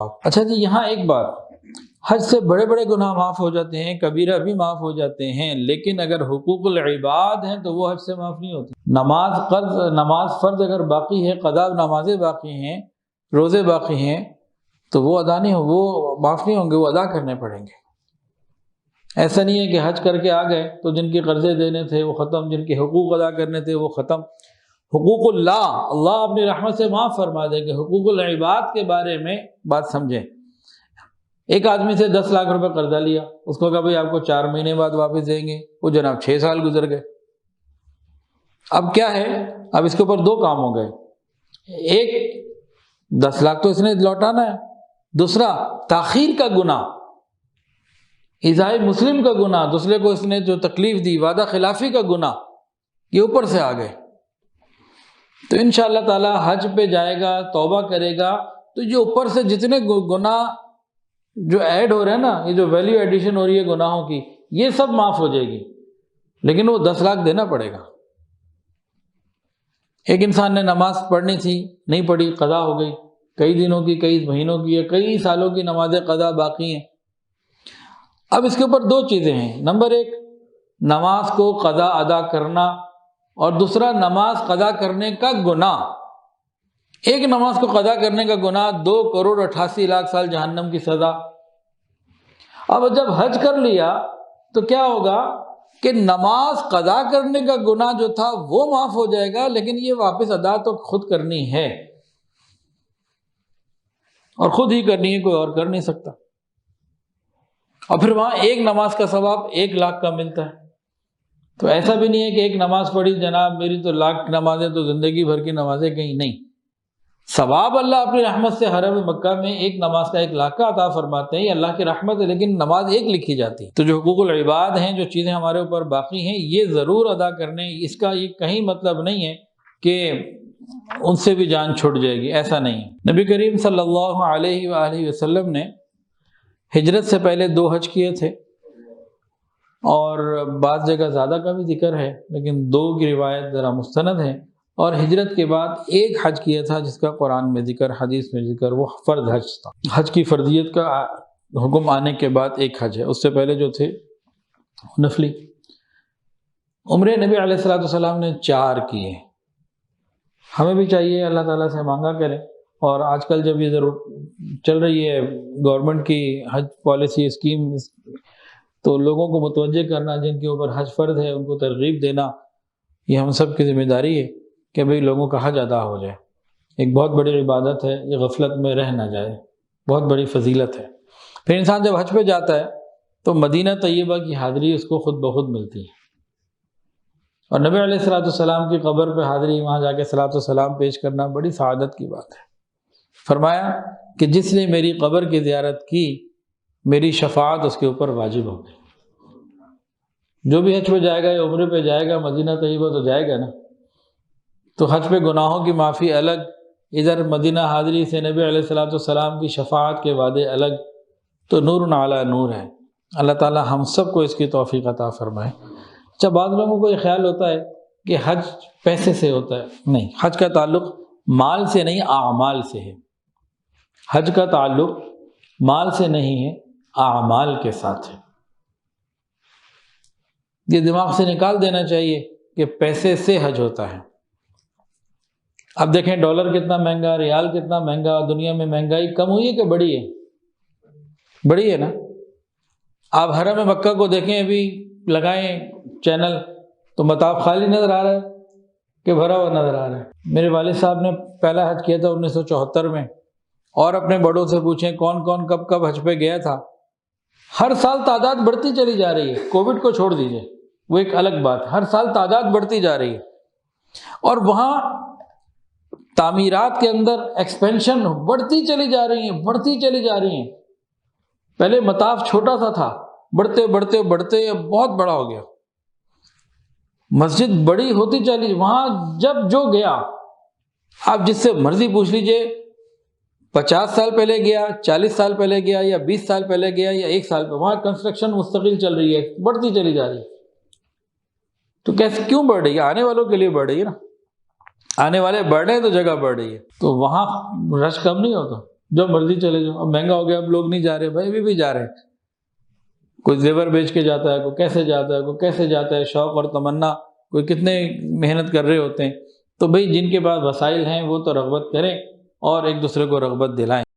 اچھا جی، یہاں ایک بات، حج سے بڑے بڑے گناہ معاف ہو جاتے ہیں، کبیرہ بھی معاف ہو جاتے ہیں، لیکن اگر حقوق العباد ہیں تو وہ حج سے معاف نہیں ہوتے۔ نماز فرض اگر باقی ہے، قضا نمازیں باقی ہیں، روزے باقی ہیں، تو وہ ادا نہیں وہ معاف نہیں ہوں گے، وہ ادا کرنے پڑیں گے۔ ایسا نہیں ہے کہ حج کر کے آ گئے تو جن کے قرضے دینے تھے وہ ختم، جن کے حقوق ادا کرنے تھے وہ ختم۔ حقوق اللہ اپنی رحمت سے معاف فرما دے گے۔ حقوق العباد کے بارے میں بات سمجھیں۔ ایک آدمی سے 10 لاکھ روپے قرضہ لیا، اس کو کہا بھائی آپ کو 4 مہینے بعد واپس دیں گے، وہ جناب 6 سال گزر گئے۔ اب کیا ہے، اب اس کے اوپر 2 کام ہو گئے۔ ایک، 10 لاکھ تو اس نے لوٹانا ہے، دوسرا تاخیر کا گناہ، ایذائے مسلم کا گناہ، دوسرے کو اس نے جو تکلیف دی، وعدہ خلافی کا گناہ، یہ اوپر سے آ گئے۔ تو انشاءاللہ تعالی حج پہ جائے گا، توبہ کرے گا، تو یہ اوپر سے جتنے گناہ جو ایڈ ہو رہے ہیں نا، یہ جو ویلیو ایڈیشن ہو رہی ہے گناہوں کی، یہ سب معاف ہو جائے گی، لیکن وہ 10 لاکھ دینا پڑے گا۔ ایک انسان نے نماز پڑھنی تھی، نہیں پڑھی، قضا ہو گئی، کئی دنوں کی، کئی مہینوں کی، یا کئی سالوں کی نمازیں قضا باقی ہیں۔ اب اس کے اوپر 2 چیزیں ہیں۔ نمبر 1، نماز کو قضا ادا کرنا، اور دوسرا نماز قضا کرنے کا گناہ۔ ایک نماز کو قضا کرنے کا گناہ 2,88,00,000 سال جہنم کی سزا۔ اب جب حج کر لیا تو کیا ہوگا کہ نماز قضا کرنے کا گناہ جو تھا وہ معاف ہو جائے گا، لیکن یہ واپس ادا تو خود کرنی ہے، اور خود ہی کرنی ہے، کوئی اور کر نہیں سکتا۔ اور پھر وہاں ایک نماز کا ثواب 1 لاکھ کا ملتا ہے۔ تو ایسا بھی نہیں ہے کہ ایک نماز پڑھی جناب میری تو لاکھ نمازیں تو زندگی بھر کی نمازیں، کہیں نہیں۔ ثواب اللہ اپنی رحمت سے حرم مکہ میں ایک نماز کا 1 لاکھ کا عطا فرماتے ہیں، یہ اللہ کی رحمت ہے، لیکن نماز ایک لکھی جاتی ہے۔ تو جو حقوق العباد ہیں، جو چیزیں ہمارے اوپر باقی ہیں، یہ ضرور ادا کرنے۔ اس کا یہ کہیں مطلب نہیں ہے کہ ان سے بھی جان چھوٹ جائے گی، ایسا نہیں ہے۔ نبی کریم صلی اللہ علیہ وآلہ وسلم نے ہجرت سے پہلے 2 حج کیے تھے، اور بعض جگہ زیادہ کا بھی ذکر ہے، لیکن 2 کی روایت ذرا مستند ہے۔ اور ہجرت کے بعد 1 حج کیا تھا، جس کا قرآن میں ذکر، حدیث میں ذکر، وہ فرض حج تھا۔ حج کی فرضیت کا حکم آنے کے بعد 1 حج ہے، اس سے پہلے جو تھے نفلی۔ عمرے نبی علیہ الصلوۃ والسلام نے 4 کیے۔ ہمیں بھی چاہیے اللہ تعالیٰ سے مانگا کریں، اور آج کل جب یہ ضرور چل رہی ہے گورنمنٹ کی حج پالیسی اسکیم، تو لوگوں کو متوجہ کرنا، جن کے اوپر حج فرض ہے ان کو ترغیب دینا، یہ ہم سب کی ذمہ داری ہے کہ بھئی لوگوں کا حج ادا ہو جائے۔ ایک بہت بڑی عبادت ہے، یہ غفلت میں رہ نہ جائے، بہت بڑی فضیلت ہے۔ پھر انسان جب حج پہ جاتا ہے تو مدینہ طیبہ کی حاضری اس کو خود بخود ملتی ہے، اور نبی علیہ الصلوۃ والسلام کی قبر پہ حاضری، وہاں جا کے صلاۃ والسلام پیش کرنا بڑی سعادت کی بات ہے۔ فرمایا کہ جس نے میری قبر کی زیارت کی، میری شفاعت اس کے اوپر واجب ہو گئی۔ جو بھی حج پہ جائے گا یا عمرے پہ جائے گا، مدینہ طیبہ تو جائے گا نا، تو حج پہ گناہوں کی معافی الگ، ادھر مدینہ حاضری سے نبی علیہ الصلوۃ والسلام کی شفاعت کے وعدے الگ، تو نور علی نور ہے۔ اللہ تعالی ہم سب کو اس کی توفیق عطا فرمائے۔ اچھا، بعض لوگوں کو یہ خیال ہوتا ہے کہ حج پیسے سے ہوتا ہے، نہیں، حج کا تعلق مال سے نہیں، اعمال سے ہے۔ حج کا تعلق مال سے نہیں ہے، اعمال کے ساتھ ہے۔ یہ دماغ سے نکال دینا چاہیے کہ پیسے سے حج ہوتا ہے۔ اب دیکھیں ڈالر کتنا مہنگا، ریال کتنا مہنگا، دنیا میں مہنگائی کم ہوئی ہے کہ بڑھی ہے؟ بڑھی ہے نا۔ آپ حرم مکہ کو دیکھیں، ابھی لگائیں چینل تو مطاف خالی نظر آ رہا ہے کہ بھرا ہوا نظر آ رہا ہے۔ میرے والد صاحب نے پہلا حج کیا تھا 1974 میں، اور اپنے بڑوں سے پوچھیں کون کون کب کب حج پہ گیا تھا، ہر سال تعداد بڑھتی چلی جا رہی ہے۔ کووڈ کو چھوڑ دیجئے، وہ ایک الگ بات، ہر سال تعداد بڑھتی جا رہی ہے، اور وہاں تعمیرات کے اندر ایکسپینشن بڑھتی چلی جا رہی ہیں، بڑھتی چلی جا رہی ہیں۔ پہلے مطاف چھوٹا سا تھا، بڑھتے بڑھتے بڑھتے بہت بڑا ہو گیا، مسجد بڑی ہوتی چلی، وہاں جب جو گیا، آپ جس سے مرضی پوچھ لیجئے، 50 سال پہلے گیا، 40 سال پہلے گیا، یا 20 سال پہلے گیا، یا 1 سال پہلے، وہاں کنسٹرکشن مستقل چل رہی ہے، بڑھتی چلی جا رہی ہے۔ تو کیسے، کیوں بڑھ رہی ہے؟ آنے والوں کے لیے بڑھ رہی ہے نا، آنے والے بڑھ رہے ہیں تو جگہ بڑھ رہی ہے، تو وہاں رش کم نہیں ہوتا۔ جو مرضی چلے جاؤ. اب مہنگا ہو گیا، اب لوگ نہیں جا رہے. بھائی ابھی بھی جا رہے ہیں. کوئی زیور بیچ کے جاتا ہے، کوئی کیسے جاتا ہے، کوئی کیسے جاتا ہے، شوق اور تمنا، کوئی کتنے محنت کر رہے ہوتے ہیں. تو بھئی جن کے پاس وسائل ہیں وہ تو رغبت کریں اور ایک دوسرے کو رغبت دلائیں.